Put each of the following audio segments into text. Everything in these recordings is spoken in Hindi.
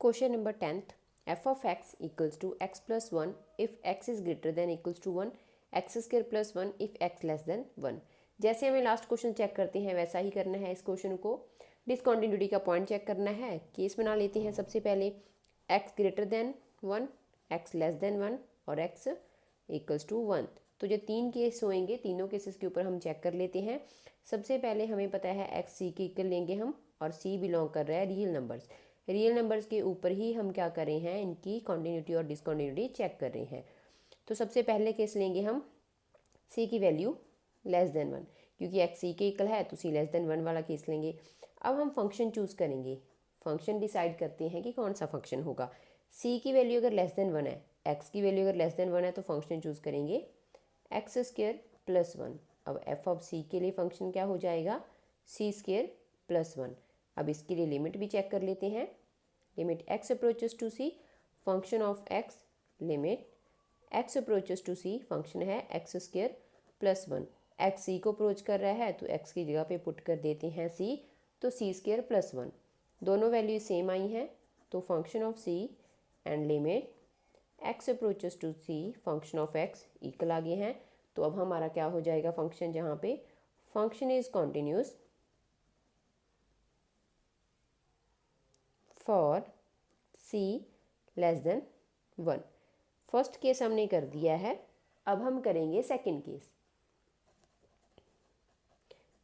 Question number 10th. F of x equals to x plus 1 if x is greater than equals to 1, x square plus 1 if x less than 1. जैसे हमें लास्ट क्वेश्चन चेक करते हैं वैसा ही करना है इस क्वेश्चन को. डिसकॉन्टिन्यूटी का पॉइंट चेक करना है. केस बना लेते हैं सबसे पहले x greater then 1, x less than 1 और x इक्वल्स टू 1. तो जो तीन केस होंगे तीनों केसेस के ऊपर हम चेक कर लेते हैं. सबसे पहले हमें पता है x c के इक्वल लेंगे हम और c बिलोंग कर रहा है रियल नंबर्स. रियल नंबर्स के ऊपर ही हम क्या कर रहे हैं, इनकी कॉन्टिन्यूटी और डिसकॉन्टिन्यूटी चेक कर रहे हैं. तो सबसे पहले केस लेंगे हम c की वैल्यू लेस देन 1, क्योंकि x c के इक्वल है तो c लेस देन 1 वाला केस लेंगे. अब हम फंक्शन चूज़ करेंगे. फंक्शन डिसाइड करते हैं कि कौन सा फंक्शन होगा. c की वैल्यू अगर लेस देन 1 है, x की वैल्यू अगर लेस देन 1 है तो फंक्शन चूज़ करेंगे एक्स स्क्वेयर प्लस 1. अब f ऑफ c के लिए फंक्शन क्या हो जाएगा, c स्क्वेयर प्लस 1. अब इसके लिए लिमिट भी चेक कर लेते हैं. Limit x approaches to c, function of x limit x approaches to c function है x square plus 1. x c को अप्रोच कर रहा है तो x की जगह पे पुट कर देते हैं c, तो c स्क्वेयर प्लस 1. दोनों वैल्यू सेम आई हैं तो function of c and limit x approaches to c function of x equal आ गए हैं. तो अब हमारा क्या हो जाएगा फंक्शन, जहाँ पे function is continuous for c less than 1. First case हमने कर दिया है. अब हम करेंगे सेकंड केस.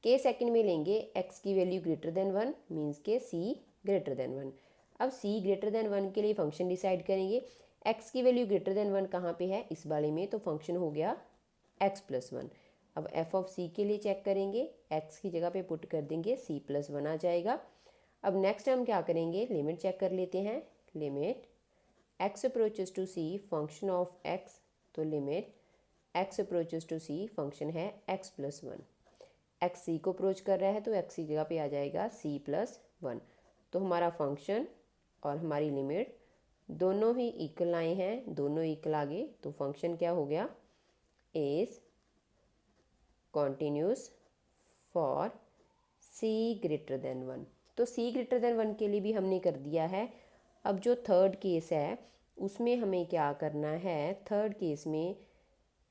केस सेकंड में लेंगे x की वैल्यू ग्रेटर देन 1 मीन्स के c ग्रेटर देन 1. अब c ग्रेटर देन 1 के लिए फंक्शन डिसाइड करेंगे. x की वैल्यू ग्रेटर देन 1 कहाँ पे है इस वाले में, तो फंक्शन हो गया x प्लस 1. अब f ऑफ c के लिए चेक करेंगे. x की जगह पे पुट कर देंगे c प्लस 1 आ जाएगा. अब नेक्स्ट हम क्या करेंगे, लिमिट चेक कर लेते हैं. Limit x approaches to c function of x, तो limit x approaches to c function है x प्लस 1. x c को अप्रोच कर रहा है तो x की जगह पे आ जाएगा c प्लस 1. तो हमारा फंक्शन और हमारी लिमिट दोनों ही इक्वल आए हैं, दोनों इक्वल आ गए. तो फंक्शन क्या हो गया, is continuous for c greater than 1. तो c ग्रेटर देन 1 के लिए भी हमने कर दिया है. अब जो थर्ड केस है उसमें हमें क्या करना है, थर्ड केस में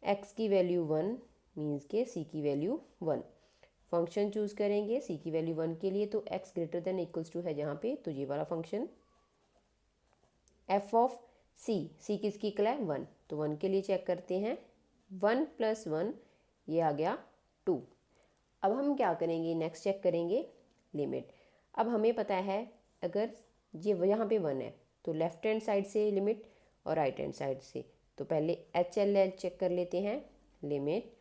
x की वैल्यू 1 मीन्स के c की वैल्यू 1. फंक्शन चूज़ करेंगे c की वैल्यू 1 के लिए, तो x greater than equals to है जहाँ पे, तो ये वाला फंक्शन. f ऑफ c किसकी इक्वल है 1, तो 1 के लिए चेक करते हैं. 1 प्लस 1 ये आ गया 2. अब हम क्या करेंगे, नेक्स्ट चेक करेंगे लिमिट. अब हमें पता है अगर ये यहाँ पे 1 है तो लेफ्ट हैंड साइड से लिमिट और राइट हैंड साइड से, तो पहले HLL चेक कर लेते हैं. Limit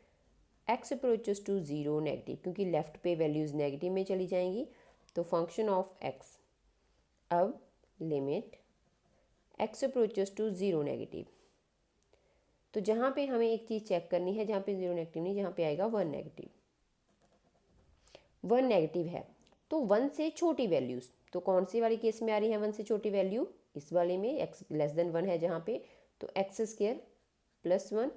x approaches to 0 negative, क्योंकि लेफ्ट पे वैल्यूज़ नेगेटिव में चली जाएंगी, तो फंक्शन ऑफ x. अब limit x approaches to 0 negative, तो जहाँ पे हमें एक चीज़ चेक करनी है, जहाँ पे 0 नेगेटिव नहीं, जहाँ पे आएगा 1 नेगेटिव. 1 नेगेटिव है तो 1 से छोटी वैल्यूज़, तो कौन सी वाली केस में आ रही है 1 से छोटी वैल्यू, इस वाले में x लेस देन 1 है जहाँ पे, तो x स्क्वायर प्लस 1.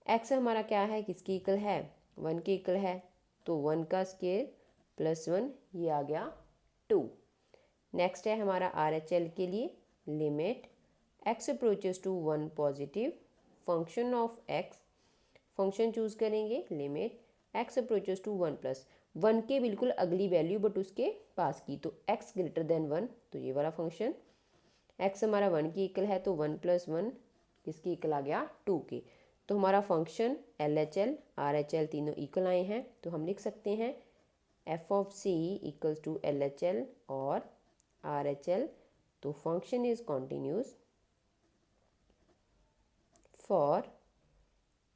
x हमारा क्या है, किसकी इक्वल है, 1 की इक्वल है, तो 1 का स्क्वायर प्लस 1 ये आ गया 2. नेक्स्ट है हमारा RHL के लिए. Limit x approaches to 1 positive function of x. Function choose करेंगे. Limit x approaches to 1 plus 1 के बिल्कुल अगली वैल्यू बट उसके पास की, तो x ग्रेटर देन 1, तो ये वाला फंक्शन. x हमारा 1 की इक्वल है तो 1 प्लस 1 किसकी इक्वल आ गया 2 के. तो हमारा फंक्शन LHL RHL तीनों इक्वल आए हैं, तो हम लिख सकते हैं f of c equals to LHL और RHL. तो function is continuous for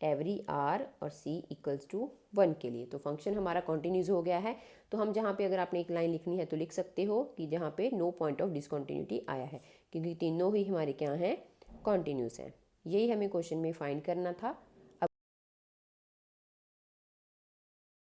every r और c इक्वल्स टू 1 के लिए. तो फंक्शन हमारा कॉन्टिन्यूस हो गया है. तो हम जहाँ पे अगर आपने एक लाइन लिखनी है तो लिख सकते हो कि जहाँ पे नो पॉइंट ऑफ डिसकॉन्टिन्यूटी आया है, क्योंकि तीनों ही हमारे क्या हैं, कॉन्टिन्यूस हैं. यही हमें क्वेश्चन में फाइंड करना था.